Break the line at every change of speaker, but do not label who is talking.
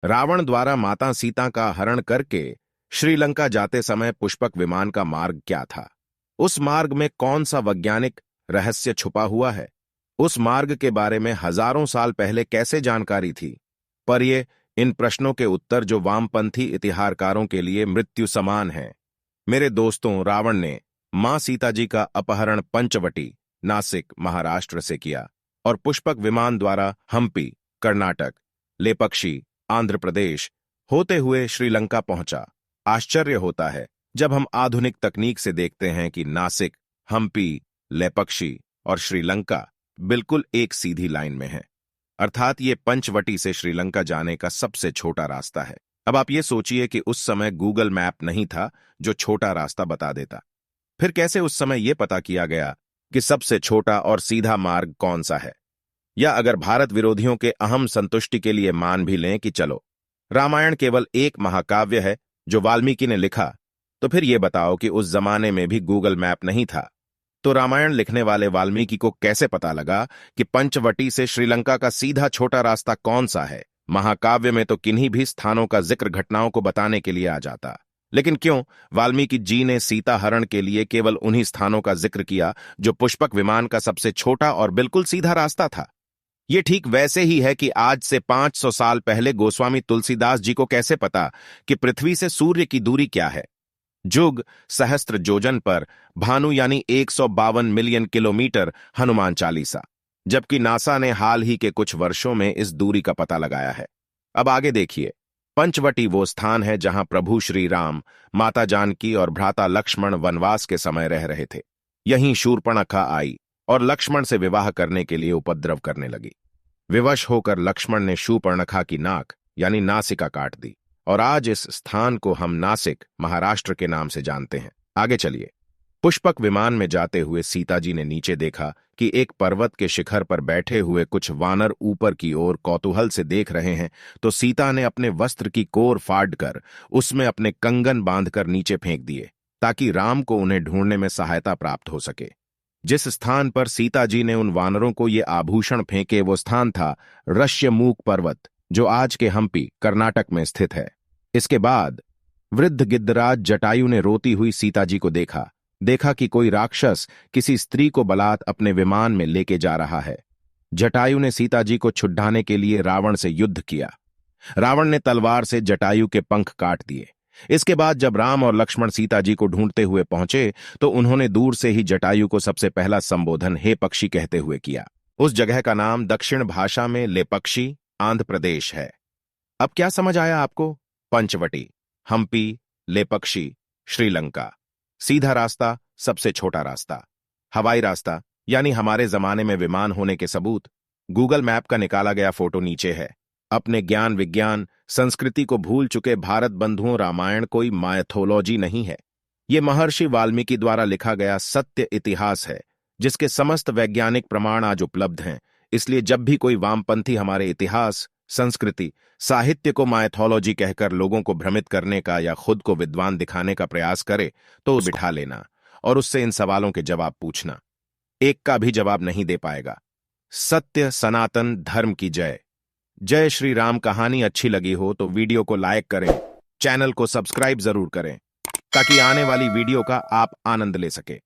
रावण द्वारा माता सीता का हरण करके श्रीलंका जाते समय पुष्पक विमान का मार्ग क्या था? उस मार्ग में कौन सा वैज्ञानिक रहस्य छुपा हुआ है? उस मार्ग के बारे में हजारों साल पहले कैसे जानकारी थी? पर ये इन प्रश्नों के उत्तर जो वामपंथी इतिहासकारों के लिए मृत्यु समान हैं। मेरे दोस्तों, रावण ने मां सीता जी का अपहरण पंचवटी, नासिक, महाराष्ट्र से किया और पुष्पक विमान द्वारा हम्पी, कर्नाटक, लेपक्षी, आंध्र प्रदेश होते हुए श्रीलंका पहुंचा। आश्चर्य होता है जब हम आधुनिक तकनीक से देखते हैं कि नासिक, हम्पी, लेपक्षी और श्रीलंका बिल्कुल एक सीधी लाइन में है। अर्थात ये पंचवटी से श्रीलंका जाने का सबसे छोटा रास्ता है। अब आप ये सोचिए कि उस समय गूगल मैप नहीं था जो छोटा रास्ता बता देता। फिर कैसे उस समय यह पता किया गया कि सबसे छोटा और सीधा मार्ग कौन सा है? या अगर भारत विरोधियों के अहम संतुष्टि के लिए मान भी लें कि चलो, रामायण केवल एक महाकाव्य है जो वाल्मीकि ने लिखा, तो फिर यह बताओ कि उस जमाने में भी गूगल मैप नहीं था, तो रामायण लिखने वाले वाल्मीकि को कैसे पता लगा कि पंचवटी से श्रीलंका का सीधा छोटा रास्ता कौन सा है? महाकाव्य में तो किन्हीं भी स्थानों का जिक्र घटनाओं को बताने के लिए आ जाता, लेकिन क्यों वाल्मीकि जी ने सीता हरण के लिए केवल उन्हीं स्थानों का जिक्र किया जो पुष्पक विमान का सबसे छोटा और बिल्कुल सीधा रास्ता था? ये ठीक वैसे ही है कि आज से 500 साल पहले गोस्वामी तुलसीदास जी को कैसे पता कि पृथ्वी से सूर्य की दूरी क्या है? जुग सहस्त्र योजन पर भानु यानी 152 मिलियन किलोमीटर हनुमान चालीसा, जबकि नासा ने हाल ही के कुछ वर्षों में इस दूरी का पता लगाया है। अब आगे देखिए, पंचवटी वो स्थान है जहां प्रभु श्री राम, माता जानकी और भ्राता लक्ष्मण वनवास के समय रह रहे थे। यहीं शूर्पणखा आई और लक्ष्मण से विवाह करने के लिए उपद्रव करने लगी। विवश होकर लक्ष्मण ने शूर्पणखा की नाक यानी नासिका काट दी और आज इस स्थान को हम नासिक, महाराष्ट्र के नाम से जानते हैं। आगे चलिए। पुष्पक विमान में जाते हुए सीता जी ने नीचे देखा कि एक पर्वत के शिखर पर बैठे हुए कुछ वानर ऊपर की ओर कौतूहल से देख रहे हैं, तो सीता ने अपने वस्त्र की कोर फाड़कर उसमें अपने कंगन बांधकर नीचे फेंक दिए ताकि राम को उन्हें ढूंढने में सहायता प्राप्त हो सके। जिस स्थान पर सीता जी ने उन वानरों को ये आभूषण फेंके वो स्थान था ऋष्यमूक पर्वत, जो आज के हम्पी, कर्नाटक में स्थित है। इसके बाद वृद्ध गिद्धराज जटायु ने रोती हुई सीता जी को देखा कि कोई राक्षस किसी स्त्री को बलात् अपने विमान में लेके जा रहा है। जटायु ने सीता जी को छुड़ाने के लिए रावण से युद्ध किया। रावण ने तलवार से जटायु के पंख काट दिए। इसके बाद जब राम और लक्ष्मण सीता जी को ढूंढते हुए पहुंचे तो उन्होंने दूर से ही जटायु को सबसे पहला संबोधन हे पक्षी कहते हुए किया। उस जगह का नाम दक्षिण भाषा में लेपक्षी, आंध्र प्रदेश है। अब क्या समझ आया आपको? पंचवटी, हम्पी, लेपक्षी, श्रीलंका, सीधा रास्ता, सबसे छोटा रास्ता, हवाई रास्ता यानी हमारे जमाने में विमान होने के सबूत, गूगल मैप का निकाला गया फोटो नीचे है। अपने ज्ञान, विज्ञान, संस्कृति को भूल चुके भारत बंधुओं, रामायण कोई मायथोलॉजी नहीं है। ये महर्षि वाल्मीकि द्वारा लिखा गया सत्य इतिहास है जिसके समस्त वैज्ञानिक प्रमाण आज उपलब्ध हैं। इसलिए जब भी कोई वामपंथी हमारे इतिहास, संस्कृति, साहित्य को मायथोलॉजी कहकर लोगों को भ्रमित करने का या खुद को विद्वान दिखाने का प्रयास करे तो उसे बिठा लेना और उससे इन सवालों के जवाब पूछना। एक का भी जवाब नहीं दे पाएगा। सत्य सनातन धर्म की जय। जय श्री राम। कहानी अच्छी लगी हो तो वीडियो को लाइक करें, चैनल को सब्सक्राइब जरूर करें ताकि आने वाली वीडियो का आप आनंद ले सके।